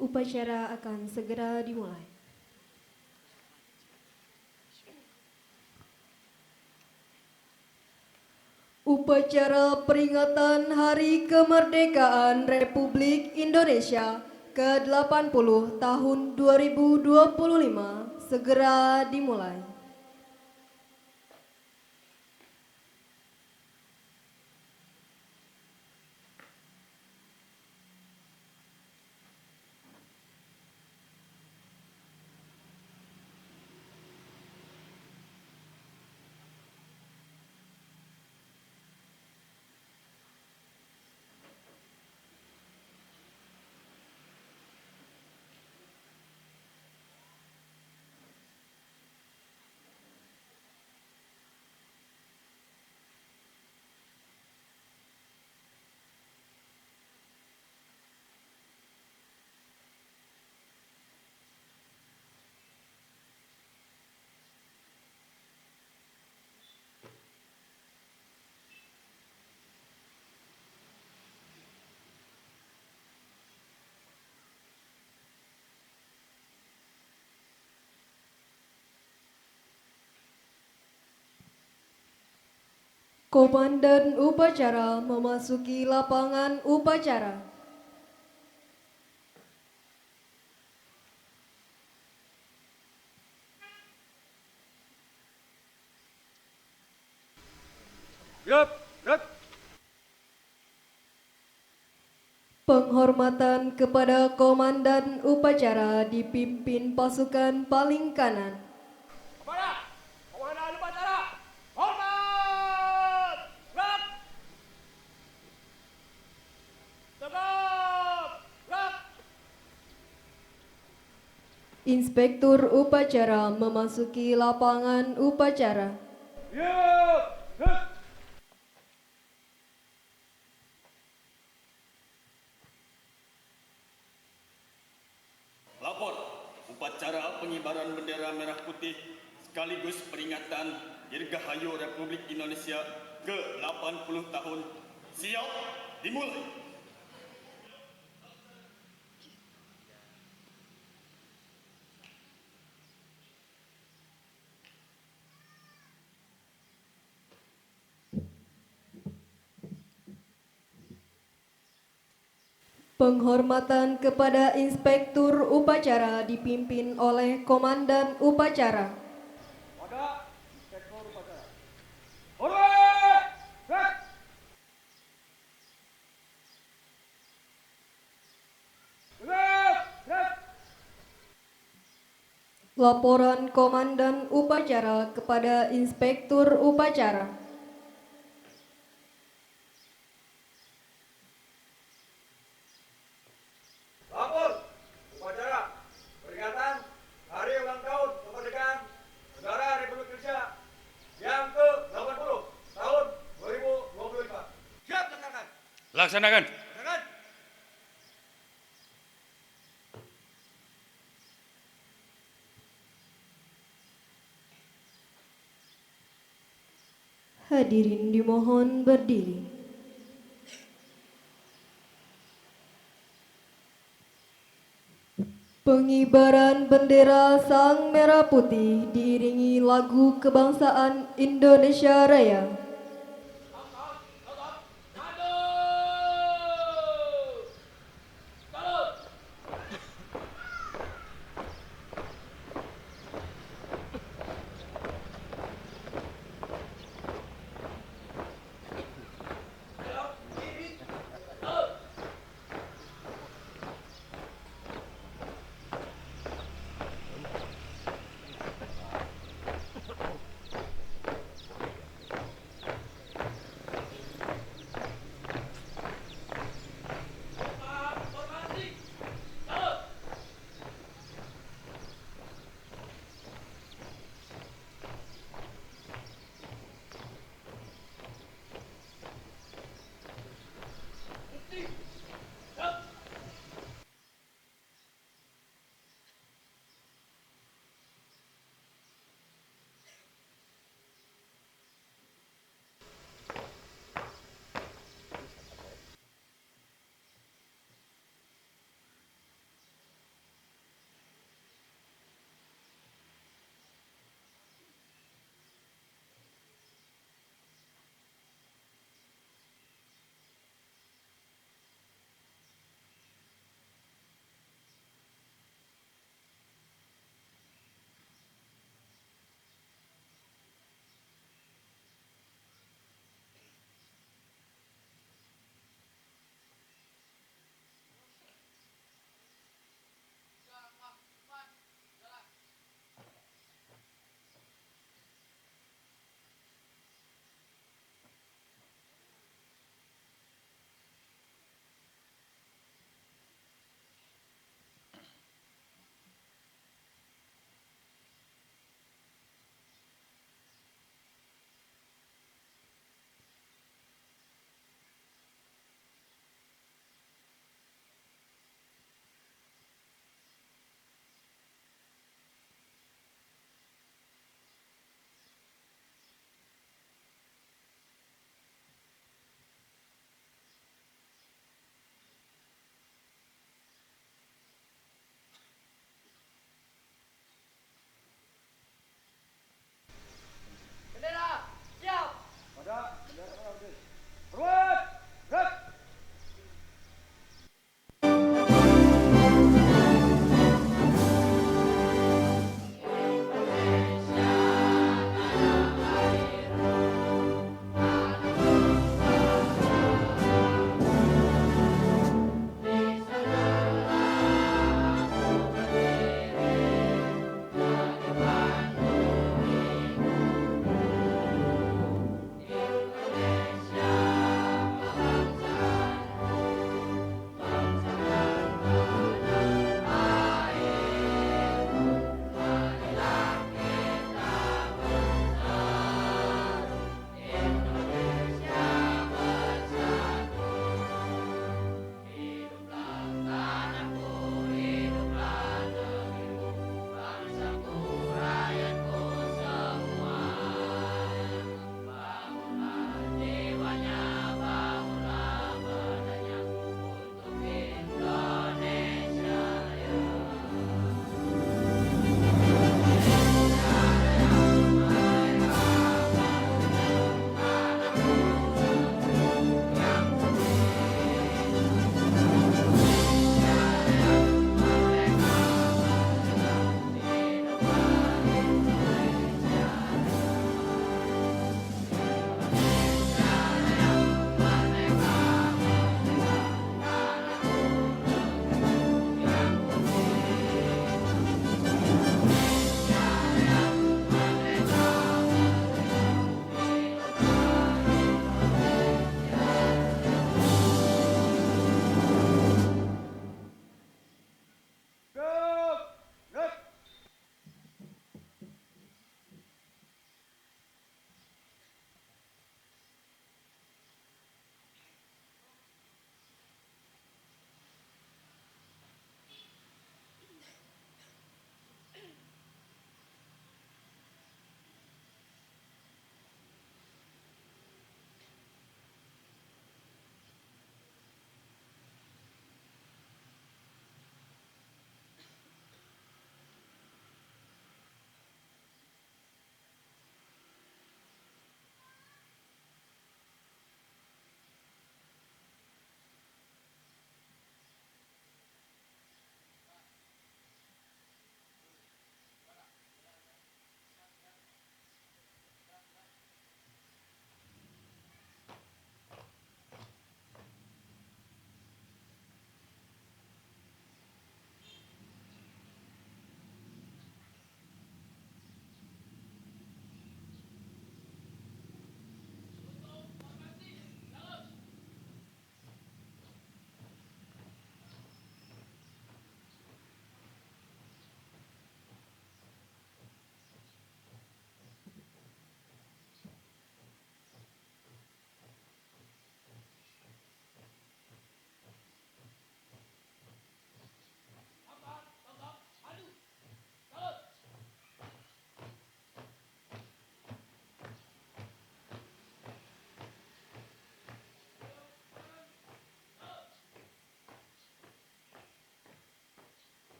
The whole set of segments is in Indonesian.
Upacara akan segera dimulai. Upacara peringatan Hari Kemerdekaan Republik Indonesia ke-80 tahun 2025 segera dimulai. Komandan upacara memasuki lapangan upacara. Penghormatan kepada komandan upacara dipimpin pasukan paling kanan. Kepada komandan upacara, hormat! Gerak! Tegap! Gerak! Inspektur upacara memasuki lapangan upacara. Lapor, upacara pengibaran bendera merah putih sekaligus peringatan Dirgahayu Republik Indonesia ke-80 tahun siap dimulai. Penghormatan kepada inspektur upacara dipimpin oleh komandan upacara. Pada inspektur upacara. Hormat! Gerak! Tegap! Gerak! Laporan komandan upacara kepada inspektur upacara. Lapor, upacara peringatan Hari Ulang Tahun Kemerdekaan Negara Republik Indonesia yang ke-80 tahun 2025. Siap laksanakan. Laksanakan. Laksanakan. Hadirin dimohon berdiri. Pengibaran bendera Sang Merah Putih diiringi lagu kebangsaan Indonesia Raya.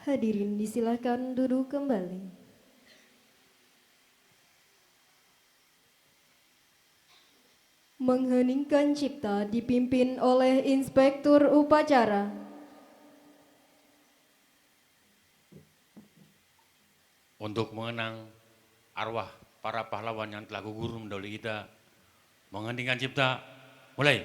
Hadirin disilakan duduk kembali. Mengheningkan cipta dipimpin oleh Inspektur Upacara. Untuk mengenang arwah para pahlawan yang telah gugur mendahului kita, mengheningkan cipta, mulai.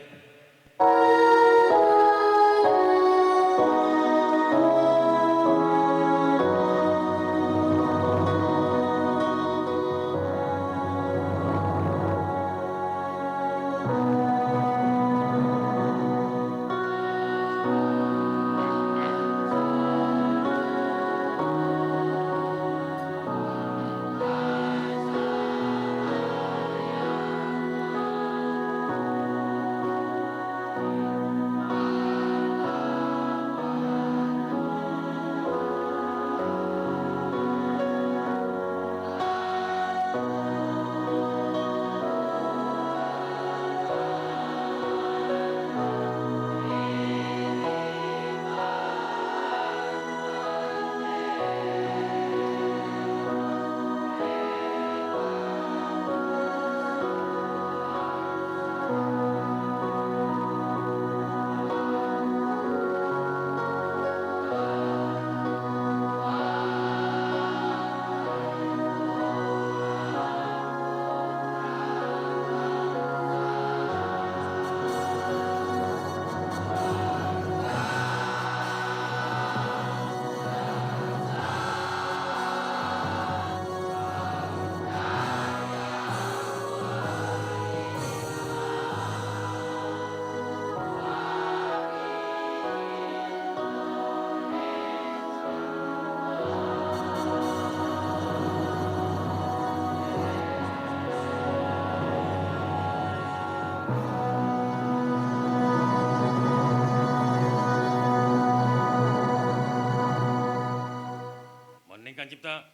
Mengheningkan cipta,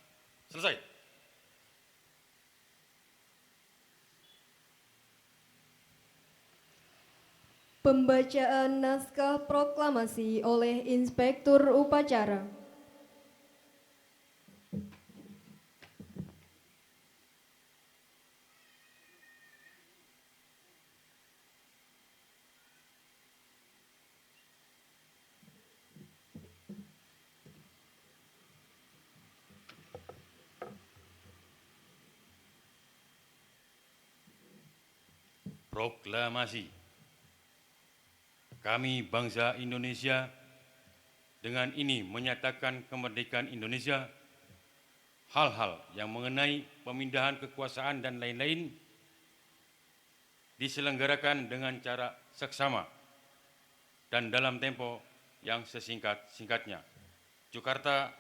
selesai. Pembacaan naskah proklamasi oleh Inspektur Upacara. Proklamasi. Kami bangsa Indonesia dengan ini menyatakan kemerdekaan Indonesia. Hal-hal yang mengenai pemindahan kekuasaan dan lain-lain diselenggarakan dengan cara seksama dan dalam tempo yang sesingkat-singkatnya. Jakarta,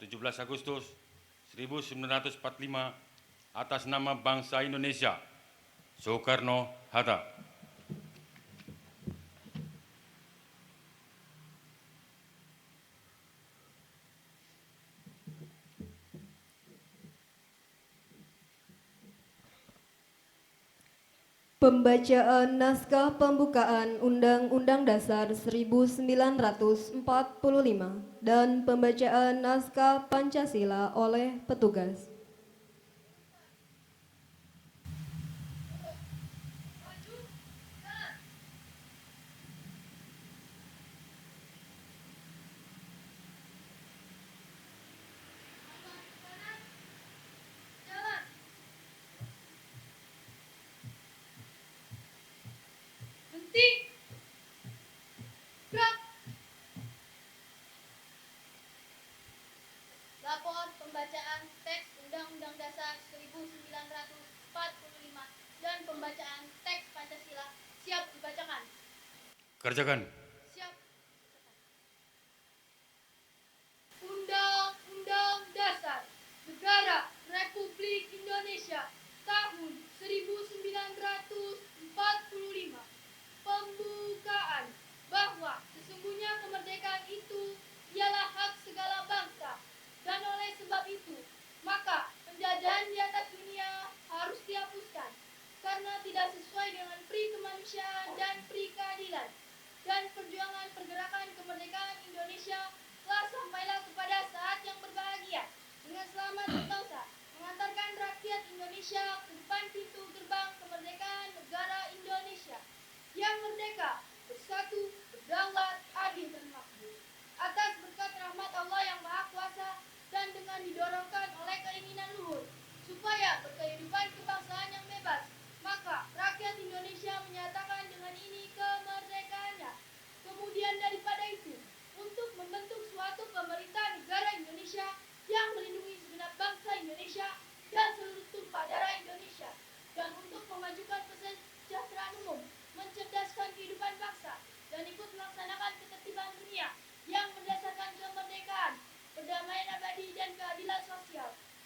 17 Agustus 1945, atas nama bangsa Indonesia, Soekarno-Hatta. Pembacaan naskah pembukaan Undang-Undang Dasar 1945 dan pembacaan naskah Pancasila oleh petugas. Lapor pembacaan teks Undang-Undang Dasar 1945 dan pembacaan teks Pancasila siap dibacakan. Kerjakan. Siap. Undang-Undang Dasar Negara Republik Indonesia tahun 1945. Pembukaan bahwa sesungguhnya kemerdekaan itu ialah hak segala bangsa, dan oleh sebab itu maka penjajahan di atas dunia harus dihapuskan karena tidak sesuai dengan pri kemanusiaan dan pri keadilan, dan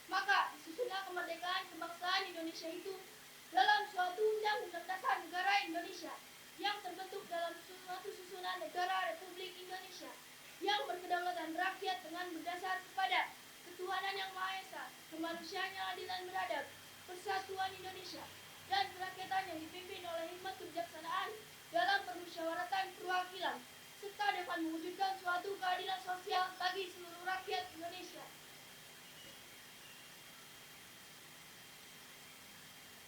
Maka disusunlah kemerdekaan kebangsaan Indonesia itu dalam suatu undang-undang dasar negara Indonesia yang terbentuk dalam suatu susunan negara Republik Indonesia yang berkedaulatan rakyat dengan berdasar kepada ketuhanan yang Maha Esa, kemanusiaan yang adil dan beradab, persatuan Indonesia, dan kerakyatan yang dipimpin oleh hikmat kebijaksanaan dalam permusyawaratan perwakilan, serta dapat mewujudkan suatu keadilan sosial bagi seluruh rakyat Indonesia.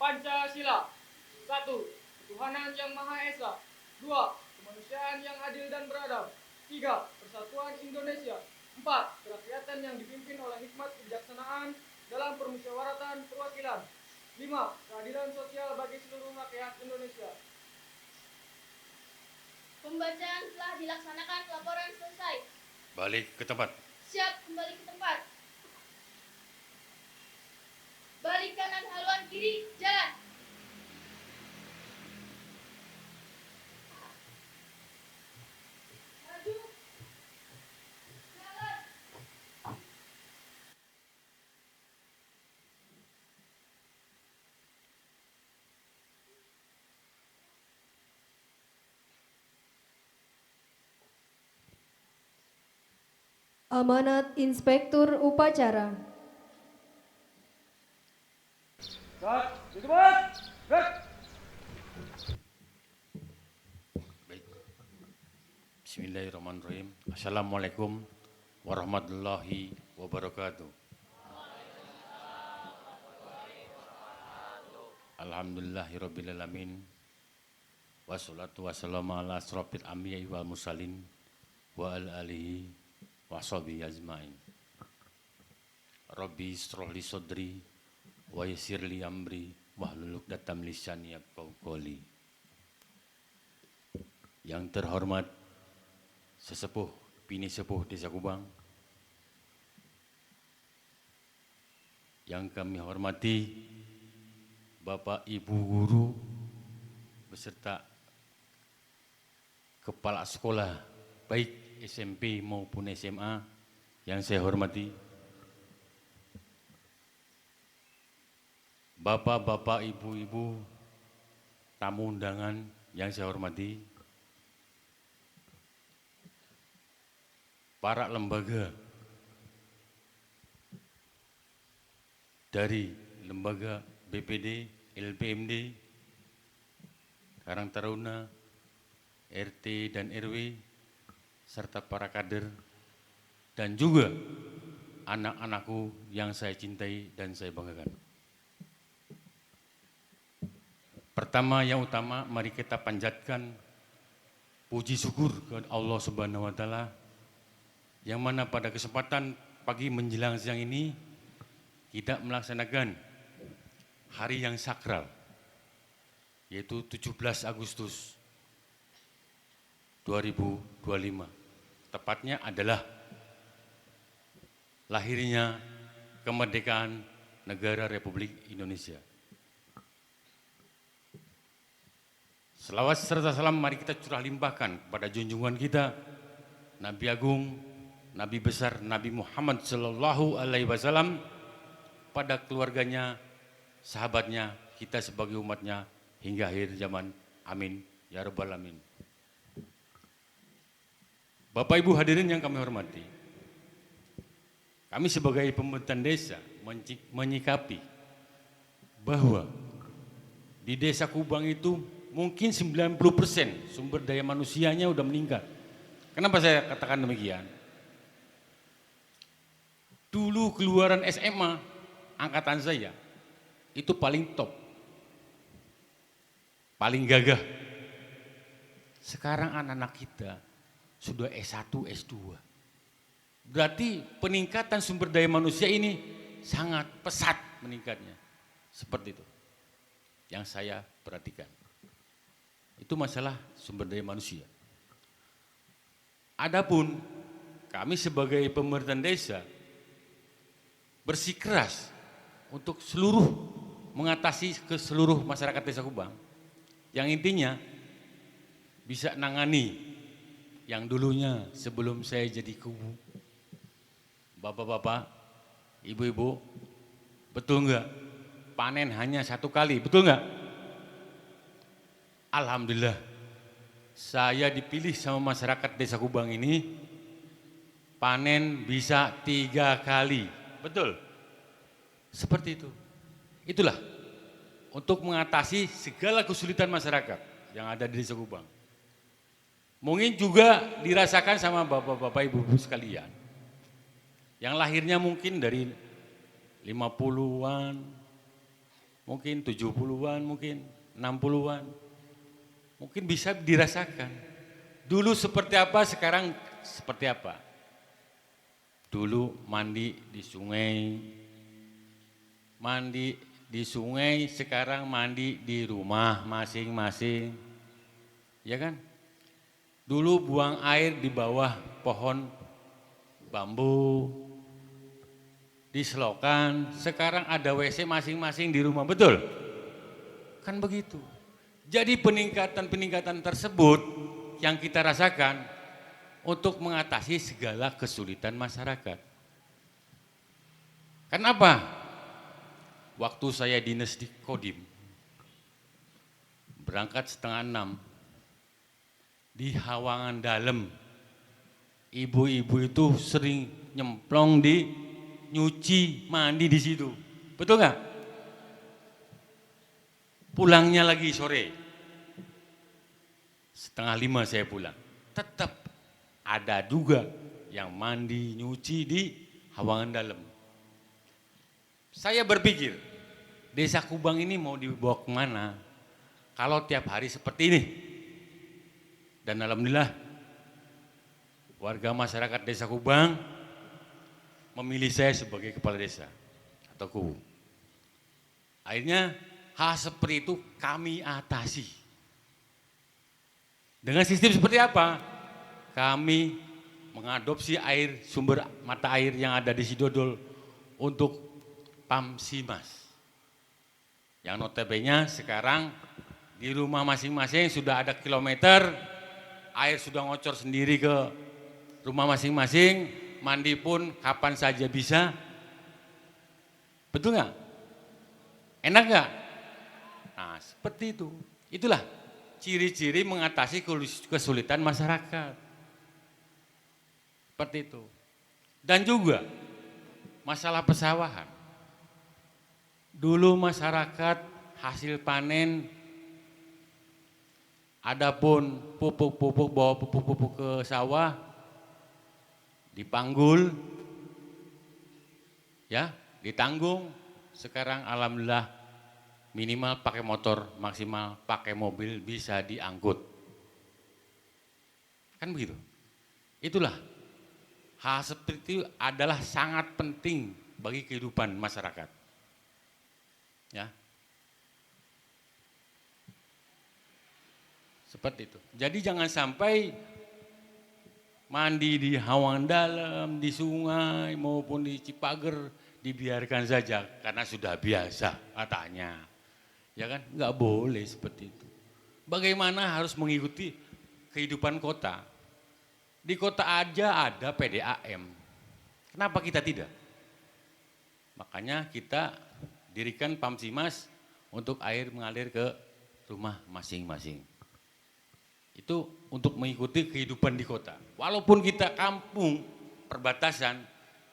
Pancasila. 1. Ketuhanan yang Maha Esa. 2. Kemanusiaan yang adil dan beradab. 3. Persatuan Indonesia. 4. Kerakyatan yang dipimpin oleh hikmat kebijaksanaan dalam permusyawaratan perwakilan. 5. Keadilan sosial bagi seluruh rakyat Indonesia. Pembacaan telah dilaksanakan, laporan selesai. Balik ke tempat. Siap kembali ke tempat. Balik kanan haluan kiri, jalan. Maju. Jalan. Amanat Inspektur Upacara. Di tempat. Baik. Bismillahirrahmanirrahim. Assalamualaikum warahmatullahi wabarakatuh. Alhamdulillahirrabbilalamin. Wassalatu wassalamu ala asrofil anbiya'i wal mursalin wa ala alihi wa sahbihi ajmain. Rabbi ishrah li sadri wa yassir li amri wahlul 'uqdatam min lisani yafqahu qawli. Yang terhormat sesepuh bini sepuh Desa Kubang, yang kami hormati Bapak Ibu guru beserta kepala sekolah baik SMP maupun SMA yang saya hormati, Bapak-bapak, ibu-ibu, tamu undangan yang saya hormati, para lembaga dari lembaga BPD, LPMD, Karang Taruna, RT dan RW, serta para kader, dan juga anak-anakku yang saya cintai dan saya banggakan. Pertama yang utama, mari kita panjatkan puji syukur ke Allah Subhanahu wa Ta'ala, yang mana pada kesempatan pagi menjelang siang ini kita melaksanakan hari yang sakral, yaitu 17 Agustus 2025. Tepatnya adalah lahirnya kemerdekaan negara Republik Indonesia. Selawat serta salam mari kita curah limpahkan kepada junjungan kita, Nabi Agung, Nabi besar Nabi Muhammad Sallallahu Alaihi Wasallam, pada keluarganya, sahabatnya, kita sebagai umatnya hingga akhir zaman. Amin ya rabbal alamin. Bapak Ibu hadirin yang kami hormati, kami sebagai pemerintahan desa menyikapi bahwa di Desa Kubang itu mungkin 90% sumber daya manusianya udah meningkat. Kenapa saya katakan demikian? Dulu keluaran SMA angkatan saya itu paling top, paling gagah. Sekarang anak-anak kita sudah S1, S2. Berarti peningkatan sumber daya manusia ini sangat pesat meningkatnya. Seperti itu yang saya perhatikan. Itu masalah sumber daya manusia. Adapun kami sebagai pemerintahan desa bersikeras untuk mengatasi ke seluruh masyarakat Desa Kubang, yang intinya bisa nangani yang dulunya sebelum saya jadi kubu, bapak-bapak, ibu-ibu, Betul enggak? Panen hanya 1 kali, betul enggak? Alhamdulillah, saya dipilih sama masyarakat Desa Kubang ini, panen bisa 3 kali, betul? Seperti itu. Itulah, untuk mengatasi segala kesulitan masyarakat yang ada di Desa Kubang. Mungkin juga dirasakan sama bapak-bapak ibu-ibu sekalian, yang lahirnya mungkin dari 50-an, mungkin 70-an, mungkin 60-an, mungkin bisa dirasakan. Dulu seperti apa, sekarang seperti apa. Dulu mandi di sungai, sekarang mandi di rumah masing-masing, ya kan? Dulu buang air di bawah pohon bambu, di selokan, sekarang ada WC masing-masing di rumah, betul? Kan begitu. Jadi peningkatan-peningkatan tersebut yang kita rasakan untuk mengatasi segala kesulitan masyarakat. Kenapa? Waktu saya dinas di Kodim, berangkat 5:30, di Hawangan Dalam, ibu-ibu itu sering nyemplung di nyuci, mandi di situ. Betul nggak? Pulangnya lagi sore. 4:30 saya pulang. Tetap ada juga yang mandi, nyuci di Hawangan Dalam. Saya berpikir, Desa Kubang ini mau dibawa kemana kalau tiap hari seperti ini? Dan alhamdulillah, warga masyarakat Desa Kubang memilih saya sebagai kepala desa atau kubu. Akhirnya hal seperti itu kami atasi. Dengan sistem seperti apa? Kami mengadopsi sumber mata air yang ada di Sidodol untuk Pamsimas. Yang notabene sekarang di rumah masing-masing sudah ada kilometer, air sudah ngocor sendiri ke rumah masing-masing, mandi pun kapan saja bisa. Betul nggak? Enak nggak? Nah, seperti itu. Itulah ciri-ciri mengatasi kesulitan masyarakat. Seperti itu. Dan juga masalah pesawahan. Dulu masyarakat hasil panen, adapun pupuk-pupuk, bawa pupuk-pupuk ke sawah, dipanggul, ya, ditanggung. Sekarang alhamdulillah minimal pakai motor, maksimal pakai mobil bisa diangkut. Kan begitu. Itulah hal seperti itu adalah sangat penting bagi kehidupan masyarakat. Ya. Seperti itu. Jadi jangan sampai mandi di Hawangan Dalam, di sungai maupun di Cipager dibiarkan saja karena sudah biasa katanya. Ya kan? Enggak boleh seperti itu. Bagaimana harus mengikuti kehidupan kota? Di kota aja ada PDAM. Kenapa kita tidak? Makanya kita dirikan Pamsimas untuk air mengalir ke rumah masing-masing. Itu untuk mengikuti kehidupan di kota. Walaupun kita kampung perbatasan,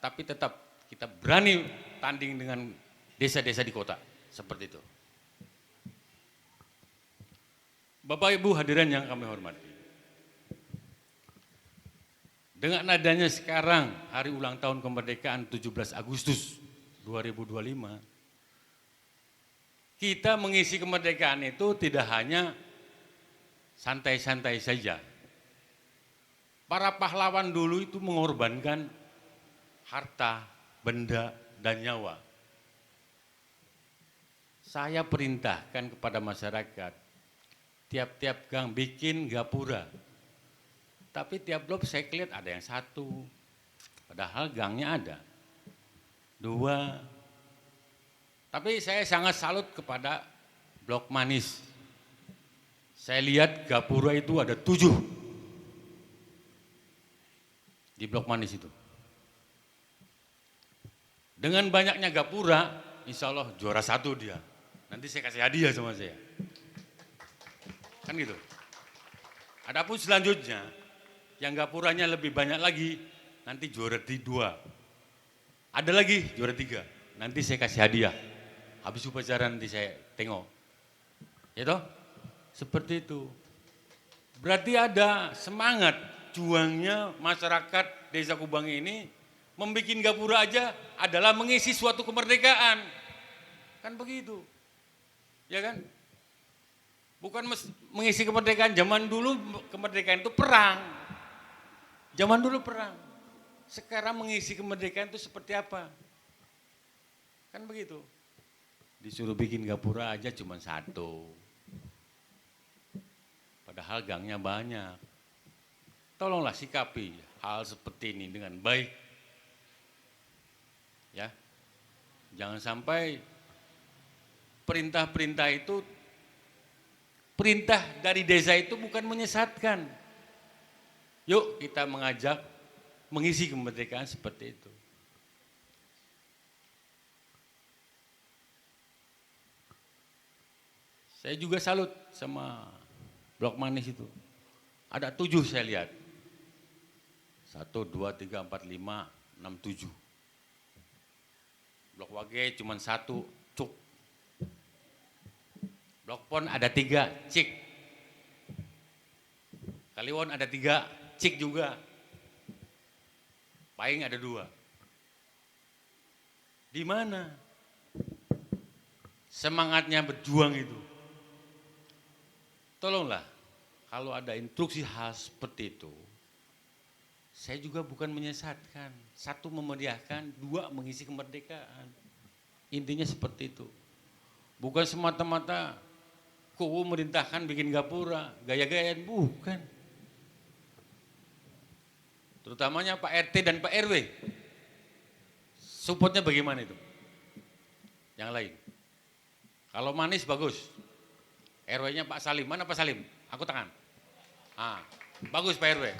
tapi tetap kita berani tanding dengan desa-desa di kota. Seperti itu. Bapak Ibu hadirin yang kami hormati. Dengan adanya sekarang hari ulang tahun kemerdekaan 17 Agustus 2025, kita mengisi kemerdekaan itu tidak hanya santai-santai saja. Para pahlawan dulu itu mengorbankan harta, benda, dan nyawa. Saya perintahkan kepada masyarakat, tiap-tiap gang bikin gapura. Tapi tiap blok saya lihat ada yang 1, padahal gangnya ada 2. Tapi saya sangat salut kepada Blok Manis. Saya lihat gapura itu ada 7 di Blok Manis itu. Dengan banyaknya gapura, insya Allah juara 1 dia. Nanti saya kasih hadiah sama saya. Kan gitu. Adapun selanjutnya, yang gapuranya lebih banyak lagi, nanti juara 2. Ada lagi juara 3, nanti saya kasih hadiah. Habis upacara nanti saya tengok. Ya toh? Seperti itu. Berarti ada semangat juangnya masyarakat Desa Kubang ini membuat gapura aja adalah mengisi suatu kemerdekaan. Kan begitu. Ya kan? Bukan mengisi kemerdekaan. Zaman dulu kemerdekaan itu perang. Zaman dulu perang. Sekarang mengisi kemerdekaan itu seperti apa? Kan begitu. Disuruh bikin gapura aja cuma 1. Padahal gangnya banyak. Tolonglah sikapi hal seperti ini dengan baik. Ya. Jangan sampai perintah-perintah itu, perintah dari desa itu bukan menyesatkan. Yuk kita mengajak mengisi kemerdekaan seperti itu. Saya juga salut sama Blok Manis itu. Ada 7 saya lihat. 1, 2, 3, 4, 5, 6, 7. Blok Wage cuma 1, cuk. Blok Pon ada 3, cik. Kaliwon ada 3, cik juga. Paing ada 2. Di mana semangatnya berjuang itu? Tolonglah, kalau ada instruksi hal seperti itu, saya juga bukan menyesatkan. 1 memeriahkan, 2 mengisi kemerdekaan. Intinya seperti itu. Bukan semata-mata kubu merintahkan bikin gapura, gaya-gayaan, bukan. Terutamanya Pak RT dan Pak RW. Supportnya bagaimana itu? Yang lain. Kalau Manis bagus. RW-nya Pak Salim. Mana Pak Salim? Aku tangan. Ah, bagus Pak RW.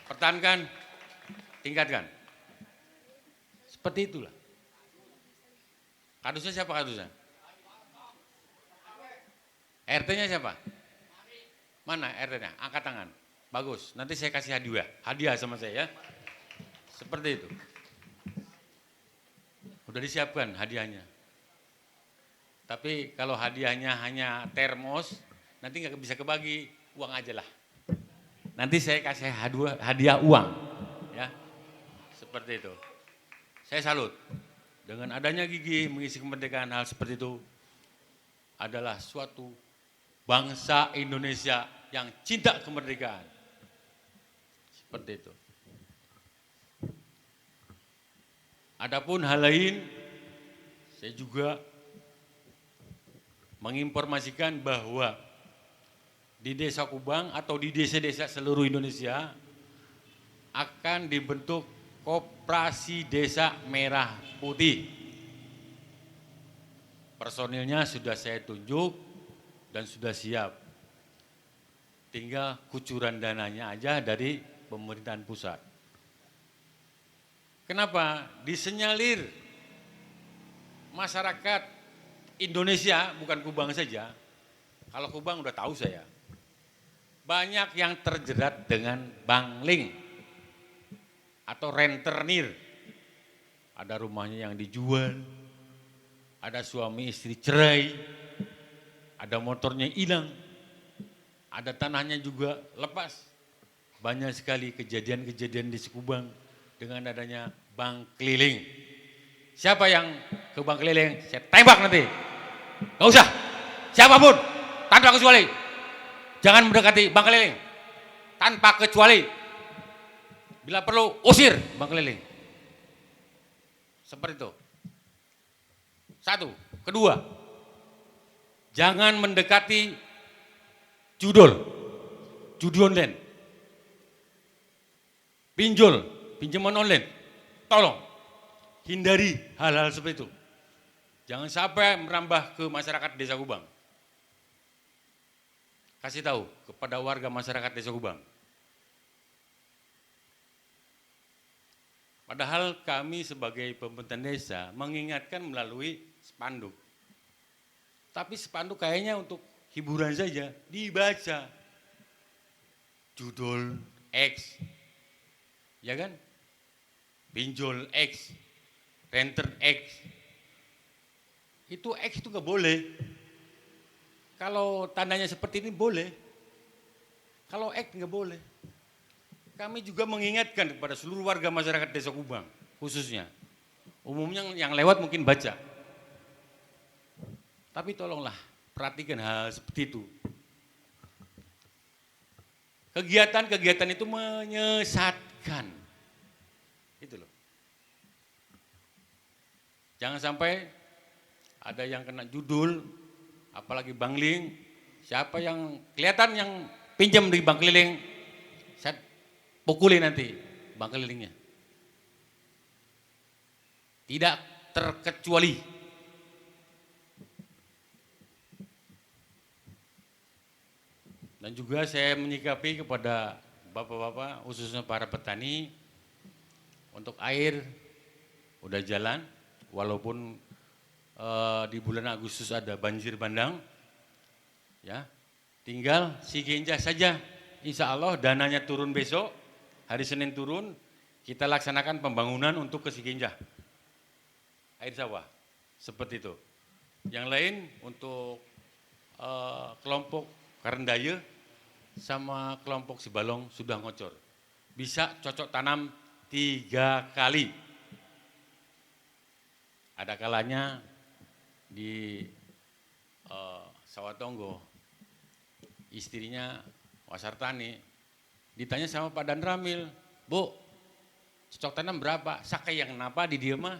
Pertahankan, tingkatkan. Seperti itulah. Kadusnya siapa kadusnya? RT-nya siapa? Mana RT-nya? Angkat tangan. Bagus. Nanti saya kasih hadiah sama saya ya. Seperti itu. Udah disiapkan hadiahnya. Tapi kalau hadiahnya hanya termos, nanti nggak bisa kebagi, uang aja lah. Nanti saya kasih hadiah uang, ya, seperti itu. Saya salut dengan adanya gigi mengisi kemerdekaan hal seperti itu adalah suatu bangsa Indonesia yang cinta kemerdekaan, seperti itu. Adapun hal lain, saya juga menginformasikan bahwa di Desa Kubang atau di desa-desa seluruh Indonesia akan dibentuk Koperasi Desa Merah Putih. Personilnya sudah saya tunjuk dan sudah siap. Tinggal kucuran dananya aja dari pemerintahan pusat. Kenapa? Disenyalir masyarakat Indonesia, bukan Kubang saja. Kalau Kubang udah tahu saya. Banyak yang terjerat dengan bangling atau rentenir. Ada rumahnya yang dijual, ada suami istri cerai, ada motornya hilang, ada tanahnya juga lepas. Banyak sekali kejadian-kejadian di Sekubang dengan adanya bank keliling. Siapa yang ke bank keliling, saya tembak nanti. Gak usah, siapapun, tanpa kecuali. Jangan mendekati bank keliling, tanpa kecuali. Bila perlu, usir bank keliling. Seperti itu. 1. Kedua, jangan mendekati judi online. Pinjaman online. Tolong, hindari hal-hal seperti itu. Jangan sampai merambah ke masyarakat Desa Kubang. Kasih tahu kepada warga masyarakat Desa Kubang. Padahal kami sebagai pemerintahan desa mengingatkan melalui spanduk. Tapi spanduk kayaknya untuk hiburan saja, dibaca. Judul X, ya kan? Pinjol X, renter X. Itu X itu nggak boleh. Kalau tandanya seperti ini boleh. Kalau X nggak boleh. Kami juga mengingatkan kepada seluruh warga masyarakat Desa Kubang, khususnya. Umumnya yang lewat mungkin baca. Tapi tolonglah perhatikan hal seperti itu. Kegiatan-kegiatan itu menyesatkan. Itu loh. Jangan sampai ada yang kena judul, apalagi bangling. Siapa yang kelihatan yang pinjam di bank keliling, saya pukulin nanti bank kelilingnya. Tidak terkecuali. Dan juga saya menyikapi kepada bapak-bapak, khususnya para petani, untuk air udah jalan, walaupun di bulan Agustus ada banjir bandang, ya, tinggal Sigenja saja. Insya Allah dananya turun besok, hari Senin turun, kita laksanakan pembangunan untuk ke Sigenja, air sawah, seperti itu. Yang lain untuk kelompok Karendaya sama kelompok Sibalong sudah ngocor. Bisa cocok tanam 3 kali. Ada kalanya di Sawatonggo, istrinya Wasartani, ditanya sama Pak Dan Ramil, Bu, cocok tanam berapa? Sakayang napa di dia mah?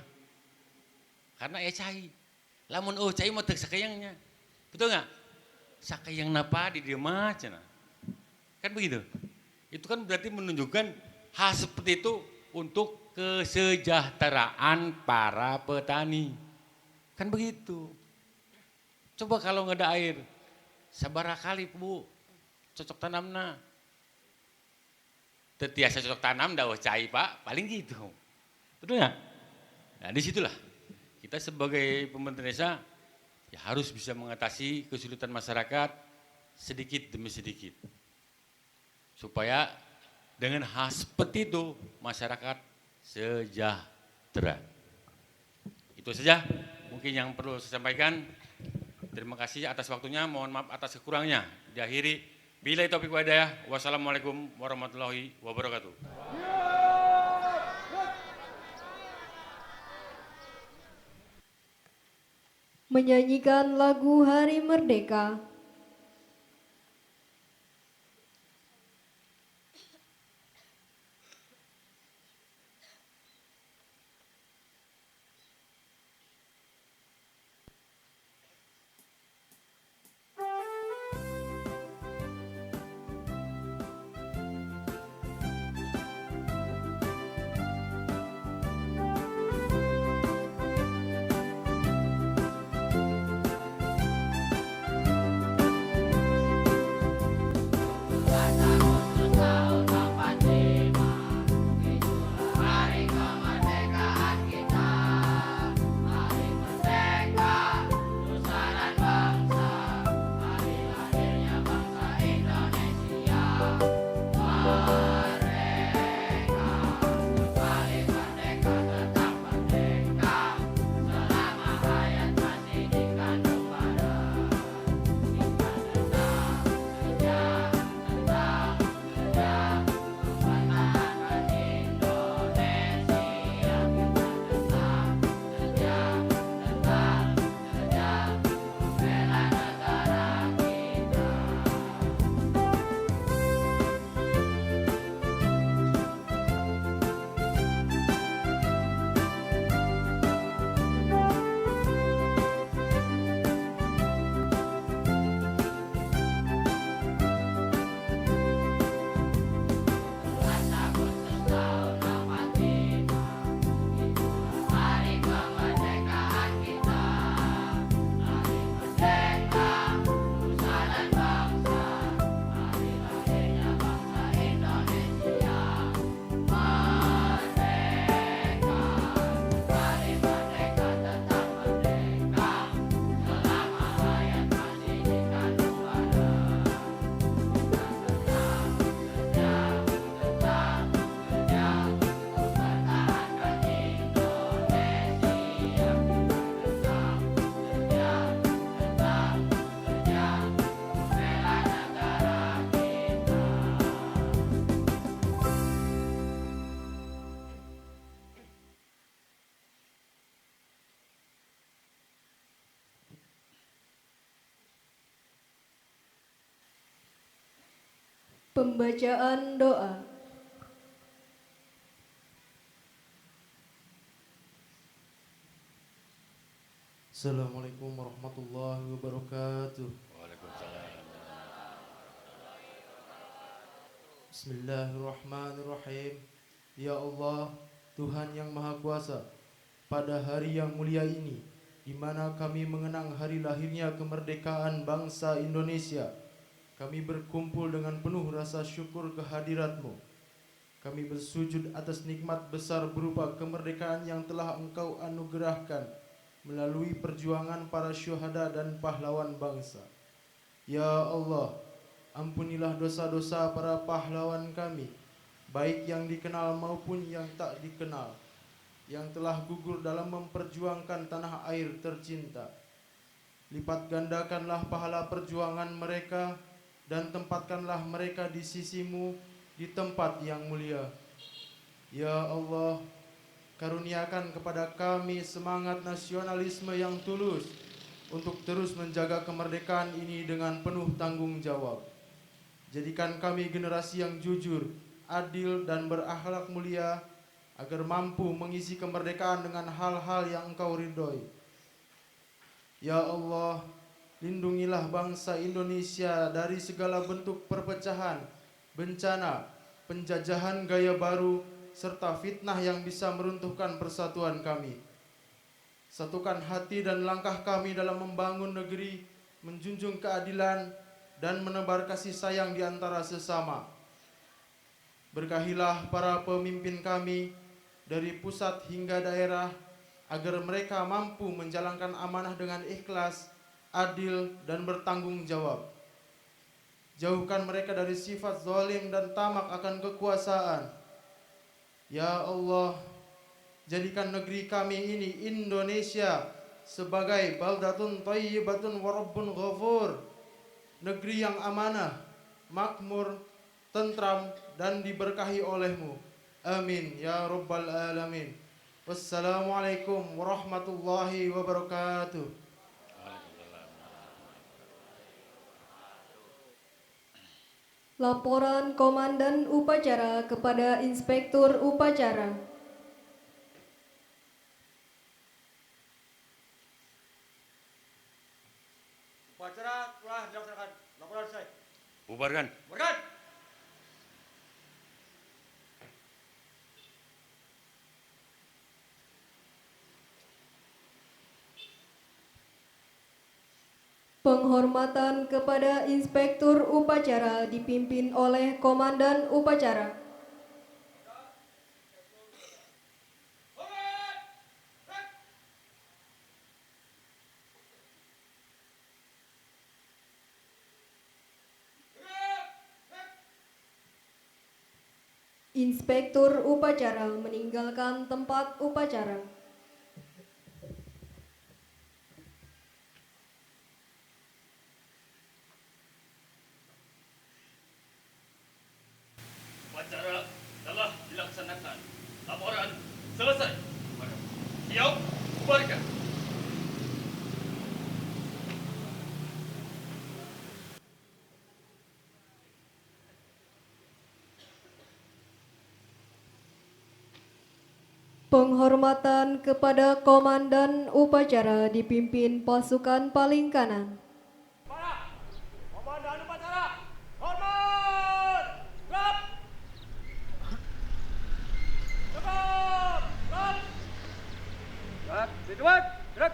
Karena ya cai. Lamun cai mau tek sakayangnya. Betul nggak? Sakayang napa di dia mah cenah. Kan begitu. Itu kan berarti menunjukkan hal seperti itu untuk kesejahteraan para petani. Kan begitu. Coba kalau nggak ada air, sabaraha kali Bu, cocok tanamna. Tetiasa cocok tanam dah cai Pak, paling gitu. Betul nggak? Nah disitulah kita sebagai pemerintah desa ya harus bisa mengatasi kesulitan masyarakat sedikit demi sedikit. Supaya dengan hal seperti itu masyarakat sejahtera. Itu saja mungkin yang perlu saya sampaikan. Terima kasih atas waktunya, mohon maaf atas kekurangnya. Diakhiri, billahi taufiq wal hidayah. Wassalamualaikum warahmatullahi wabarakatuh. Menyanyikan lagu Hari Merdeka. Pembacaan doa. Assalamualaikum warahmatullahi wabarakatuh. Bismillahirrahmanirrahim. Ya Allah, Tuhan yang Maha Kuasa, pada hari yang mulia ini, di mana kami mengenang hari lahirnya kemerdekaan bangsa Indonesia, kami berkumpul dengan penuh rasa syukur kehadirat-Mu. Kami bersujud atas nikmat besar berupa kemerdekaan yang telah Engkau anugerahkan melalui perjuangan para syuhada dan pahlawan bangsa. Ya Allah, ampunilah dosa-dosa para pahlawan kami, baik yang dikenal maupun yang tak dikenal, yang telah gugur dalam memperjuangkan tanah air tercinta. Lipat gandakanlah pahala perjuangan mereka dan tempatkanlah mereka di sisi-Mu di tempat yang mulia. Ya Allah, karuniakan kepada kami semangat nasionalisme yang tulus untuk terus menjaga kemerdekaan ini dengan penuh tanggung jawab. Jadikan kami generasi yang jujur, adil, dan berakhlak mulia, agar mampu mengisi kemerdekaan dengan hal-hal yang Engkau ridhoi. Ya Allah, lindungilah bangsa Indonesia dari segala bentuk perpecahan, bencana, penjajahan gaya baru, serta fitnah yang bisa meruntuhkan persatuan kami. Satukan hati dan langkah kami dalam membangun negeri, menjunjung keadilan, dan menebar kasih sayang di antara sesama. Berkahilah para pemimpin kami dari pusat hingga daerah, agar mereka mampu menjalankan amanah dengan ikhlas, adil, dan bertanggung jawab. Jauhkan mereka dari sifat zalim dan tamak akan kekuasaan. Ya Allah, jadikan negeri kami ini Indonesia sebagai baldatun thayyibatun wa rabbun ghafur, negeri yang amanah, makmur, tentram, dan diberkahi oleh-Mu. Amin ya rabbal alamin. Wassalamualaikum warahmatullahi wabarakatuh. Laporan Komandan Upacara kepada Inspektur Upacara. Upacara telah dilaksanakan. Laporan selesai. Bubarkan. Bubarkan. Penghormatan kepada Inspektur Upacara dipimpin oleh Komandan Upacara. Inspektur Upacara meninggalkan tempat upacara. Upacara telah dilaksanakan. Laporan selesai. Siap, bubarkan. Penghormatan kepada Komandan Upacara dipimpin pasukan paling kanan. Para komandan upacara, hormat. Gerak. Tegak. Gerak. Gerak. Ridwan. Gerak.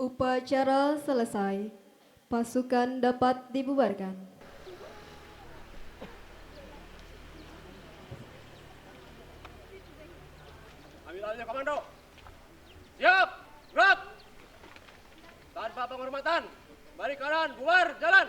Upacara selesai. Pasukan dapat dibubarkan. Ambil alihnya komando. Siap. Gerak. Tanpa penghormatan. Balik kanan. Bubar. Jalan.